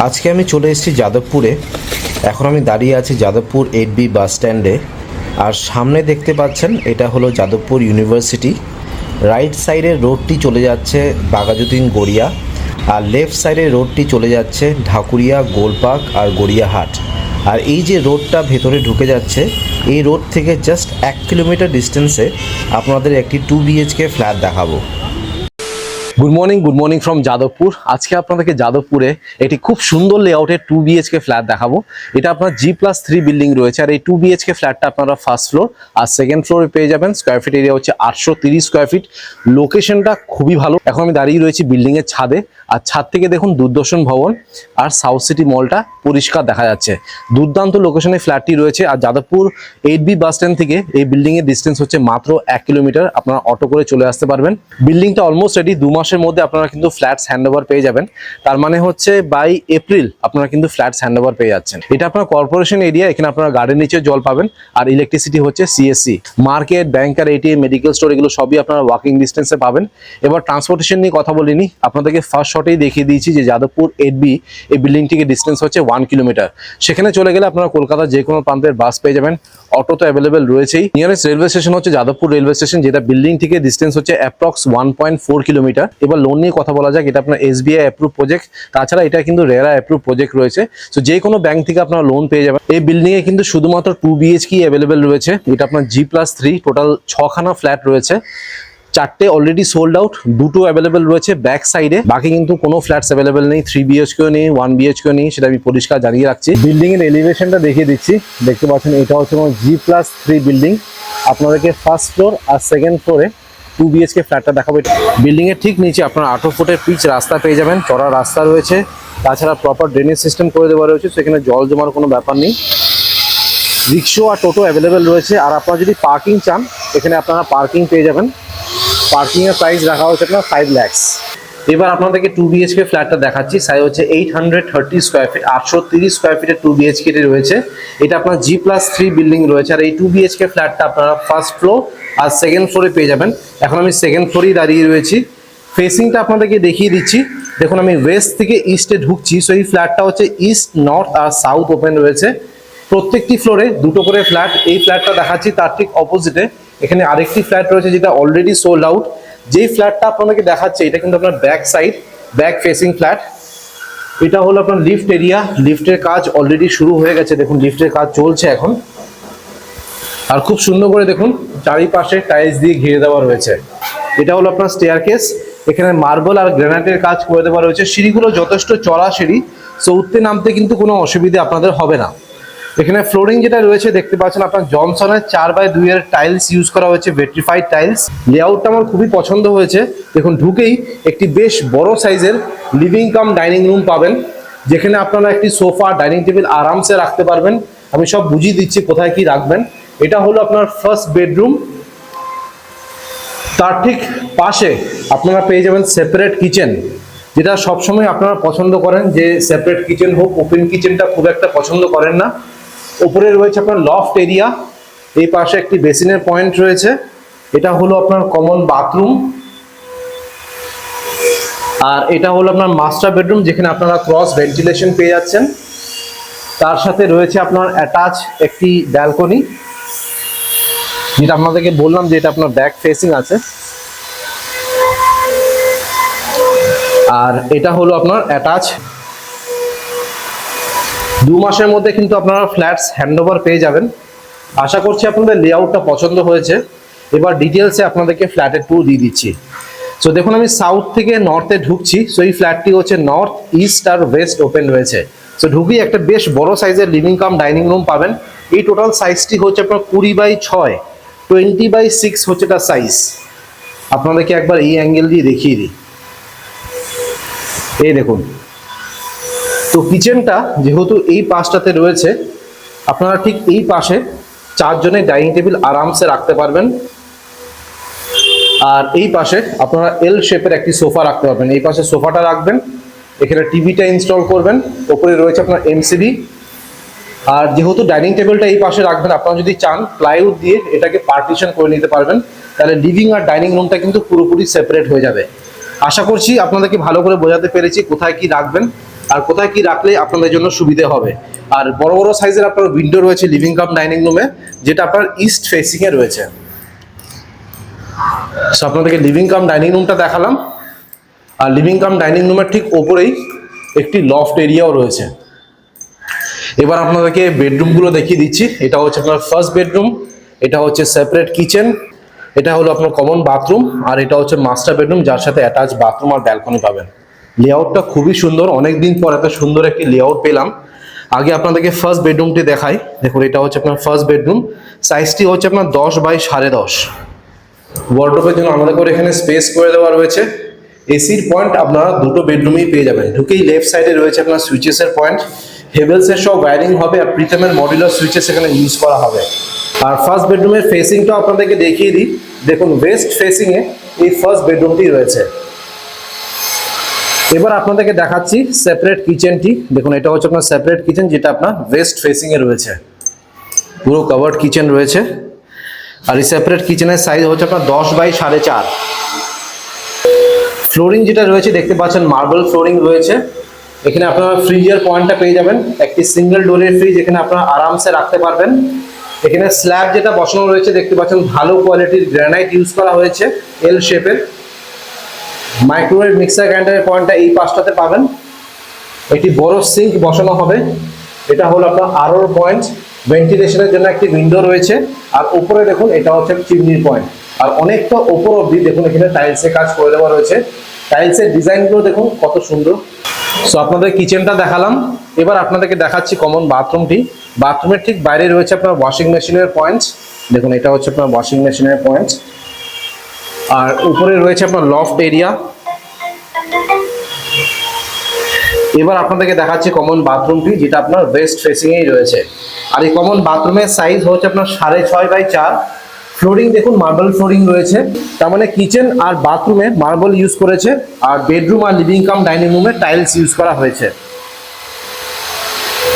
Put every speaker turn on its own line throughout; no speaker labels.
আজকে আমি চলে এসেছি যাদবপুরে। এখন আমি দাঁড়িয়ে আছি যাদবপুর 8B বাস স্ট্যান্ডে। আর সামনে দেখতে পাচ্ছেন এটা হলো যাদবপুর ইউনিভার্সিটি। রাইট সাইডের রোডটি চলে যাচ্ছে বাঘাযতীন গড়িয়া, আর লেফট সাইডের রোডটি চলে যাচ্ছে ঢাকুরিয়া, গোলপার্ক আর গড়িয়াহাট। আর এই যে রোডটা ভেতরে ঢুকে যাচ্ছে, এই রোড থেকে জাস্ট 1 কিলোমিটার ডিস্টেন্সে আপনাদের একটি 2 BHK ফ্ল্যাট দেখাবো।
Good morning from Jadavpur. আজকে আপনাদেরকে যাদবপুরে একটি খুব সুন্দর লেআউটের 2 BHK ফ্ল্যাট দেখাবো। এটা আপনার G+3 বিল্ডিং রয়েছে। আর এই 2 BHK ফ্ল্যাটটা আপনারা ফার্স্ট ফ্লোর আর সেকেন্ড ফ্লোরে পেয়ে যাবেন। স্কোয়ার ফিট এরিয়া হচ্ছে 830 স্কোয়ার ফিট। লোকেশনটা খুবই ভালো। এখন আমি দাঁড়িয়ে রয়েছি বিল্ডিং এর ছাদে, আর ছাদ থেকে দেখুন দূরদর্শন ভবন আর সাউথ সিটি মলটা পরিষ্কার দেখা যাচ্ছে। দুর্দান্ত লোকেশনে ফ্ল্যাটটি রয়েছে। আর যাদবপুর 8B বাস স্ট্যান্ড থেকে এই বিল্ডিং এর ডিস্টেন্স হচ্ছে মাত্র 1 কিলোমিটার। আপনারা অটো করে চলে আসতে পারবেন। বিল্ডিংটা অলমোস্ট রেডি। 2 মাসের মধ্যে আপনারা কিন্তু ফ্ল্যাটস হ্যান্ডওভার পেয়ে যাবেন। তার মানে হচ্ছে বাই এপ্রিল আপনারা কিন্তু ফ্ল্যাটস হ্যান্ডওভার পেয়ে যাচ্ছেন। এটা আপনার কর্পোরেশন এরিয়া। এখানে আপনারা গার্ডেন নিচে জল পাবেন, আর ইলেকট্রিসিটি হচ্ছে CSC। মার্কেট, ব্যাংকার, ATM, মেডিকেল স্টোর এগুলো সবই আপনারা ওয়াকিং ডিস্টেন্সে পাবেন। এবার ট্রান্সপোর্টেশন নিয়ে কথা বলিনি, আপনাদেরকে ফার্স্ট শটেই দেখিয়ে দিয়েছি যে যাদবপুর 8B এই বিল্ডিং থেকে ডিস্টেন্স হচ্ছে 1 কিলোমিটার। সেখানে চলে গেলে আপনারা কলকাতার যে কোনো প্রান্তের বাস পেয়ে যাবেন। অটো তো অ্যাভেলেবেল রয়েছেই। নিয়ারেস্ট রেলওয়ে স্টেশন হচ্ছে যাদবপুর রেলওয়ে স্টেশন, যেটা বিল্ডিং থেকে ডিস্টেন্স হচ্ছে অ্যাপ্রক্স 1.4 কিলোমিটার। এবার লোন নিয়ে কথা বলা যাক। এটা আপনার SBI অ্যাপ্রুভ প্রজেক্ট। তাছাড়া এটা কিন্তু রেরা অ্যাপ্রুভ প্রজেক্ট রয়েছে। তো যে কোনো ব্যাংক থেকে আপনারা লোন পেয়ে যাবেন। এই বিল্ডিং এ কিন্তু শুধুমাত্র 2 BHK অ্যাভেলেবেল রয়েছে। এটা আপনার G+3 টোটাল 6খানা ফ্ল্যাট রয়েছে। 4টে অলরেডি সোল্ড আউট, 2টো অ্যাভেলেবেল রয়েছে ব্যাক সাইডে। বাকি কিন্তু কোনো ফ্ল্যাটস অ্যাভেলেবেল নেই। 3 BHK নেই, 1 BHK নেই, সেটা আমি পরিষ্কার জানিয়ে রাখছি। বিল্ডিং এর এলিভেশনটা দেখিয়ে দিচ্ছি। দেখতে পাচ্ছেন এটা হচ্ছে G+3 বিল্ডিং। আপনাদেরকে ফার্স্ট ফ্লোর আর সেকেন্ড ফ্লোরে 2 BHK ফ্ল্যাটটা দেখাবো। বিল্ডিং এর ঠিক নিচে আপনারা 18 ফুটের পিচ রাস্তা পেয়ে যাবেন। চড়া রাস্তা রয়েছে, তাছাড়া প্রপার ড্রেনেজ সিস্টেম করে দেওয়া রয়েছে, সেখানে জল জমার কোনো ব্যাপার নেই। রিক্সা আর টোটো অ্যাভেলেবেল রয়েছে। আর আপনারা যদি পার্কিং চান, এখানে আপনারা পার্কিং পেয়ে যাবেন। পার্কিং এর প্রাইস রাখা হচ্ছে আপনার 5 লাখ। এবার আপনাদেরকে 2 BHK ফ্ল্যাটটা দেখাচ্ছি। সাইজ হচ্ছে 830 স্কোয়ার ফিট, 830 স্কোয়ার ফিটের 2 BHK রয়েছে। এটা আপনার G+3 বিল্ডিং রয়েছে। আর এই 2 BHK ফ্ল্যাটটা আপনারা ফার্স্ট ফ্লোর আর সেকেন্ড ফ্লোরে পেয়ে যাবেন। এখন আমি সেকেন্ড ফ্লোরেই দাঁড়িয়ে রয়েছি। ফেসিংটা আপনাদেরকে দেখিয়ে দিচ্ছি। দেখুন আমি ওয়েস্ট থেকে ইস্টে ঢুকছি। সো এই ফ্ল্যাটটা হচ্ছে ইস্ট, নর্থ আর সাউথ ওপেন রয়েছে। প্রত্যেকটি ফ্লোরে 2টো করে ফ্ল্যাট। এই ফ্ল্যাটটা দেখাচ্ছি তার ঠিক অপোজিটে এখানে আরেকটি ফ্ল্যাট রয়েছে, যেটা অলরেডি সোল্ড আউট। যেই ফ্ল্যাটটা আপনাদেরকে দেখাচ্ছে এটা কিন্তু আপনার back side, back facing flat. এটা হলো আপনার লিফট এরিয়া। লিফটের কাজ অলরেডি শুরু হয়ে গেছে। দেখুন লিফটের কাজ চলছে এখন। আর খুব সুন্দর করে দেখুন চারিপাশে টাইলস দিয়ে ঘিরে দেওয়া রয়েছে। এটা হলো আপনার স্টেয়ারকেস। এখানে মার্বেল আর গ্রানাইটের কাজ করে দেওয়া রয়েছে। সিঁড়িগুলো যথেষ্ট চড়া সিঁড়ি, সো উঠতে নামতে কিন্তু কোনো অসুবিধা আপনাদের হবে না। এখানে ফ্লোরিং যেটা রয়েছে দেখতে পাচ্ছেন আপনার জনসনের 4x2 এর টাইলস ইউজ করা হয়েছে, ভেট্রিফাইড টাইলস। লেআউটটা আমার খুবই পছন্দ হয়েছে। দেখুন ঢুকেই একটি বেশ বড় সাইজের লিভিং কাম ডাইনিং রুম পাবেন, যেখানে আপনারা একটি সোফা, ডাইনিং টেবিল আরামসে রাখতে পারবেন। আমি সব বুঝিয়ে দিচ্ছি কোথায় কি রাখবেন। এটা হলো আপনার ফার্স্ট বেডরুম। তার ঠিক পাশে আপনারা পেয়ে যাবেন সেপারেট কিচেন, যেটা সবসময় আপনারা পছন্দ করেন যে সেপারেট কিচেন হোক। ওপেন কিচেনটা খুব একটা পছন্দ করেন না। উপরে রয়েছে আপনার লফট এরিয়া। এই পাশে একটি বেসিনের পয়েন্ট রয়েছে। এটা হলো আপনার কমন বাথরুম। আর এটা হলো আপনার মাস্টার বেডরুম, যেখানে আপনারা ক্রস ভেন্টিলেশন পেয়ে যাচ্ছেন। তার সাথে রয়েছে আপনার অ্যাটাচ একটি ব্যালকনি, যেটা আপনাদেরকে বললাম যে এটা আপনার ব্যাক ফেসিং আছে। আর এটা হলো আপনার অ্যাটাচ। 2 মাসের মধ্যে কিন্তু আপনারা ফ্ল্যাটস হ্যান্ডওভার পেয়ে যাবেন। আশা করছি আপনাদের লেআউটটা পছন্দ হয়েছে। এবার ডিটেলসে আপনাদেরকে ফ্ল্যাটের ট্যুর দিয়ে দিচ্ছি। সো দেখুন আমি সাউথ থেকে নর্থে ঢুকছি। সো এই ফ্ল্যাটটি হচ্ছে নর্থ, ইস্ট আর ওয়েস্ট ওপেন রয়েছে। সো ঢুকেই একটা বেশ বড় সাইজের লিভিং কাম ডাইনিং রুম পাবেন। এই টোটাল সাইজটি হচ্ছে আপনার 20x6, 20x6 হচ্ছে তার সাইজ। আপনাদেরকে একবার এই অ্যাঙ্গেল দিয়ে দেখিয়ে দিই। এই দেখুন। তো কিচেনটা যেহেতু এই পাশটাতে রয়েছে, আপনারা ঠিক এই পাশে 4 জনের ডাইনিং টেবিল আরামসে রাখতে পারবেন। আর এই পাশে আপনারা এল শেপের একটি সোফা রাখতে পারবেন। এই পাশে সোফাটা রাখবেন, এখানে টিভিটা ইনস্টল করবেন। ওপরে রয়েছে আপনার MCB। আর যেহেতু ডাইনিং টেবিলটা এই পাশে রাখবেন, আপনারা যদি চান প্লাইউড দিয়ে এটাকে পার্টিশন করে নিতে পারবেন। তাহলে লিভিং আর ডাইনিং রুমটা কিন্তু পুরোপুরি সেপারেট হয়ে যাবে। আশা করছি আপনাদেরকে ভালো করে বোঝাতে পেরেছি কোথায় কি রাখবেন। আর কোথায় কি রাখলে আপনাদের জন্য সুবিধে হবে। আর বড় বড় সাইজের আপনার উইন্ডো রয়েছে লিভিং কাম ডাইনিং রুমে, যেটা আপনার ইস্ট ফেসিং এ রয়েছে। সো আপনাদেরকে লিভিং কাম ডাইনিং রুমটা দেখালাম। আর লিভিং কাম ডাইনিং রুমের ঠিক ওপরেই একটি লফট এরিয়াও রয়েছে। এবার আপনাদেরকে বেডরুমগুলো দেখিয়ে দিচ্ছি। এটা হচ্ছে আপনার ফার্স্ট বেডরুম, এটা হচ্ছে সেপারেট কিচেন, এটা হলো আপনার কমন বাথরুম, আর এটা হচ্ছে মাস্টার বেডরুম যার সাথে অ্যাটাচ বাথরুম আর ব্যালকনি পাবেন। লেআউটটা খুবই সুন্দর, অনেকদিন পর এত সুন্দর একটি লেআউট পেলাম। আগে আপনাদেরকে ফার্স্ট বেডরুমটি দেখাই। দেখুন এটা হচ্ছে আপনার ফার্স্ট বেডরুম, সাইজটি হচ্ছে আপনার 10 বাই 10.5। ওয়ার্ডরোবের জন্য আলাদা করে এখানে স্পেস করে দেওয়া রয়েছে। এসির পয়েন্ট আপনারা দুটো বেডরুমেই পেয়ে যাবেন। ঢুকেই লেফট সাইডে রয়েছে আপনার সুইচেসের পয়েন্ট, হেভেলসের সব ওয়্যারিং হবে আর প্রিতমের মডুলার সুইচেস এখানে ইউজ করা হবে। আর ফার্স্ট বেডরুমের ফেসিংটাও আপনাদেরকে দেখিয়ে দিই। দেখুন ওয়েস্ট ফেসিং এ এই ফার্স্ট বেডরুমটি রয়েছে। এবার আপনাদেরকে দেখাচ্ছি সেপারেট কিচেনটি। দেখুন এটা হচ্ছে আপনার সেপারেট কিচেন, যেটা আপনার ওয়েস্ট ফেসিং এ রয়েছে। পুরো কভার্ড কিচেন রয়েছে। আর এই সেপারেট কিচেনের সাইজ হচ্ছে আপনার 10 বাই 4.5। ফ্লোরিং যেটা রয়েছে দেখতে পাচ্ছেন মার্বেল ফ্লোরিং রয়েছে। এখানে আপনারা ফ্রিজের পয়েন্টটা পেয়ে যাবেন, একটি সিঙ্গেল ডোরের ফ্রিজ এখানে আপনারা আরামসে রাখতে পারবেন। এখানে স্ল্যাব যেটা বসানো রয়েছে দেখতে পাচ্ছেন ভালো কোয়ালিটির গ্রানাইট ইউজ করা হয়েছে এল শেপের। মাইক্রোওয়েভ মিক্সার গ্রাইন্ডারের পয়েন্টটা এই পাশটাতে পাবেন। একটি বড় সিঙ্ক বসানো হবে, এটা হলো আপনার আরোর পয়েন্ট। ভেন্টিলেশনের জন্য একটি উইন্ডো রয়েছে। আর উপরে দেখুন এটা হচ্ছে চিমনির পয়েন্ট। আর অনেকটা উপর অব্দি দেখুন এখানে টাইলসের কাজ করে দেওয়া রয়েছে। টাইলসের ডিজাইনগুলো দেখুন কত সুন্দর। সো আপনাদের কিচেনটা দেখালাম। এবার আপনাদেরকে দেখাচ্ছি কমন বাথরুমটি। বাথরুমের ঠিক বাইরে রয়েছে আপনার ওয়াশিং মেশিনের পয়েন্ট। দেখুন এটা হচ্ছে আপনার ওয়াশিং মেশিনের পয়েন্ট। আর উপরে রয়েছে আপনার লফট এরিয়া। এবার আপনাদেরকে দেখাচ্ছি কমন বাথরুমটি, যেটা আপনার ওয়েস্ট ফেসিং এই রয়েছে। আর এই কমন বাথরুমের সাইজ হচ্ছে আপনার 6.5 বাই 4। ফ্লোরিং দেখুন মার্বেল ফ্লোরিং রয়েছে, তার মানে কিচেন আর বাথরুমে মার্বেল ইউজ করেছে। আর বেডরুম আর লিভিং কাম ডাইনিং রুমে টাইলস ইউজ করা হয়েছে।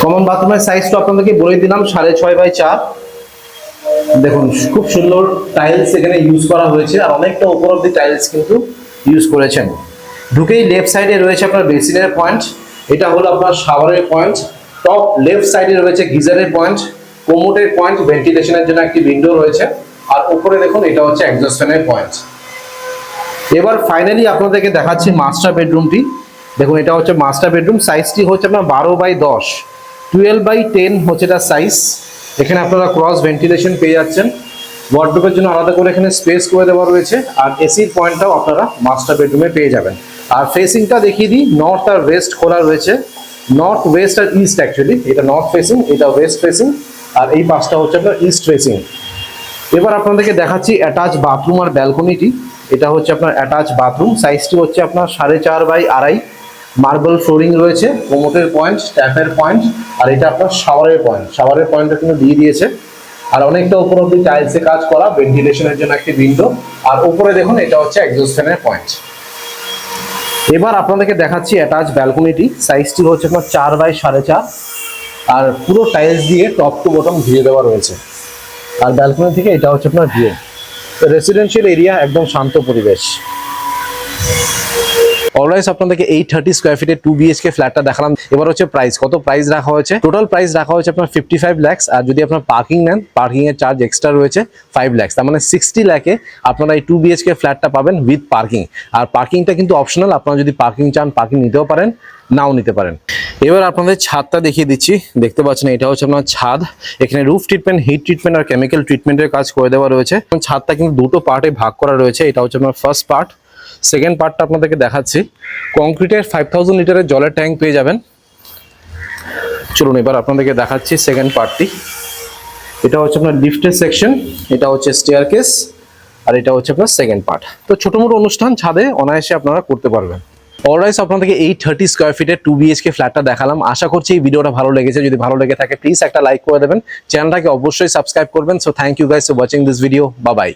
কমন বাথরুমের সাইজটা আপনাদেরকে বলে দিলাম 6.5 বাই 4। দেখুন খুব সুন্দর টাইলস এখানে ইউজ করা হয়েছে, আর অনেকটা উপর অব্দি টাইলস কিন্তু ইউজ করেছেন। ঢুকেই লেফট সাইডে রয়েছে আপনার বেসিনের পয়েন্ট, এটা হলো আপনার শাওয়ারের পয়েন্ট। টপ লেফট সাইডে রয়েছে গিজারের পয়েন্ট, কোমোডের পয়েন্ট, ভেন্টিলেশনের জন্য একটি উইন্ডো রয়েছে। আর উপরে দেখুন এটা হচ্ছে এক্সস্ট ফ্যানের পয়েন্ট। এবার ফাইনালি আপনাদেরকে দেখাচ্ছি মাস্টার বেডরুমটি। দেখুন এটা হচ্ছে মাস্টার বেডরুম, সাইজটি হচ্ছে আপনার 12 বাই 10। 12 বাই 10 হচ্ছে এটা সাইজ। এখানে আপনারা ক্রস ভেন্টিলেশন পেয়ে যাচ্ছেন। ওয়ার্ডরোবের জন্য আলাদা করে এখানে স্পেস করে দেওয়া রয়েছে। আর এসির পয়েন্টটাও আপনারা মাস্টার বেডরুমে পেয়ে যাবেন। আর ফেসিংটা দেখিয়ে দিই, নর্থ আর ওয়েস্ট খোলা রয়েছে। নর্থ ওয়েস্ট আর ইস্ট অ্যাকচুয়ালি, এটা নর্থ ফেসিং, এটা ওয়েস্ট ফেসিং, আর এই পাশটা হচ্ছে আপনার ইস্ট ফেসিং। এবার আপনাদেরকে দেখাচ্ছি অ্যাটাচ বাথরুম আর ব্যালকনিটি। এটা হচ্ছে আপনার অ্যাটাচ বাথরুম, সাইজটি হচ্ছে আপনার 4.5 বাই 2.5। মার্বেল ফ্লোরিং রয়েছে, কোমোটের পয়েন্ট, ট্যাপের পয়েন্ট, আর এটা আপনার শাওয়ারের পয়েন্ট। শাওয়ারের পয়েন্টটা কিন্তু দিয়ে দিয়েছে। আর অনেকটা উপর অব্দি টাইলসে কাজ করা, ভেন্টিলেশনের জন্য একটি উইন্ডো। আর উপরে দেখুন এটা হচ্ছে এক্সস্ট ফ্যানের পয়েন্ট। এবার আপনাদেরকে দেখাচ্ছি অ্যাটাচ ব্যালকনিটি, সাইজটি হচ্ছে আপনার 4 বাই 4.5। আর পুরো টাইলস দিয়ে টপ টু বটম ধুয়ে দেওয়া রয়েছে। আর ব্যালকনি থেকে এটা হচ্ছে আপনার ভিউ। রেসিডেন্সিয়াল এরিয়া, একদম শান্ত পরিবেশ। অলরাইজ আপনাদেরকে 830 স্কোয়ার ফিটের 2 BHK ফ্ল্যাটটা দেখালাম। এবার হচ্ছে প্রাইস, কত প্রাইস রাখা হয়েছে। টোটাল প্রাইস রাখা হয়েছে আপনার 55 lakhs। আর যদি আপনার পার্কিং নেন, পার্কিং এর চার্জ এক্সট্রা রয়েছে 5 lakhs। তার মানে 60 লাখে আপনারা এই 2 BHK ফ্ল্যাটটা পাবেন উইথ পার্কিং। আর পার্কিংটা কিন্তু অপশনাল, আপনারা যদি পার্কিং চান পার্কিং নিতেও পারেন, নাও নিতে পারেন। এবার আপনাদের ছাদটা দেখিয়ে দিচ্ছি। দেখতে পাচ্ছেন এটা হচ্ছে আপনার ছাদ। এখানে রুফ ট্রিটমেন্ট, হিট ট্রিটমেন্ট আর কেমিক্যাল ট্রিটমেন্টের কাজ করে দেওয়া রয়েছে। ছাদটা কিন্তু দুটো পার্টে ভাগ করা রয়েছে। এটা হচ্ছে আপনার ফার্স্ট পার্ট, সেকেন্ড পার্টটা আপনাদেরকে দেখাচ্ছি। কংক্রিটের 5000 লিটারের জলের ট্যাঙ্ক পেয়ে যাবেন। চলুন এবার আপনাদেরকে দেখাচ্ছি সেকেন্ড পার্টটি। এটা হচ্ছে আপনার লিফটের সেকশন, এটা হচ্ছে স্টেয়ারকেস, আর এটা হচ্ছে আপনার সেকেন্ড পার্ট। তো ছোট মোটো অনুষ্ঠান ছাদে অনায়াসে আপনারা করতে পারবেন। অলরাইজ আপনাদেরকে 830 স্কোয়ার ফিটের 2 BHK ফ্ল্যাটটা দেখালাম। আশা করছি এই ভিডিওটা ভালো লেগেছে। যদি ভালো লেগে থাকে প্লিজ একটা লাইক করে দেবেন, চ্যানেলটাকে অবশ্যই সাবস্ক্রাইব করবেন। So thank you guys for watching this video. Bye by.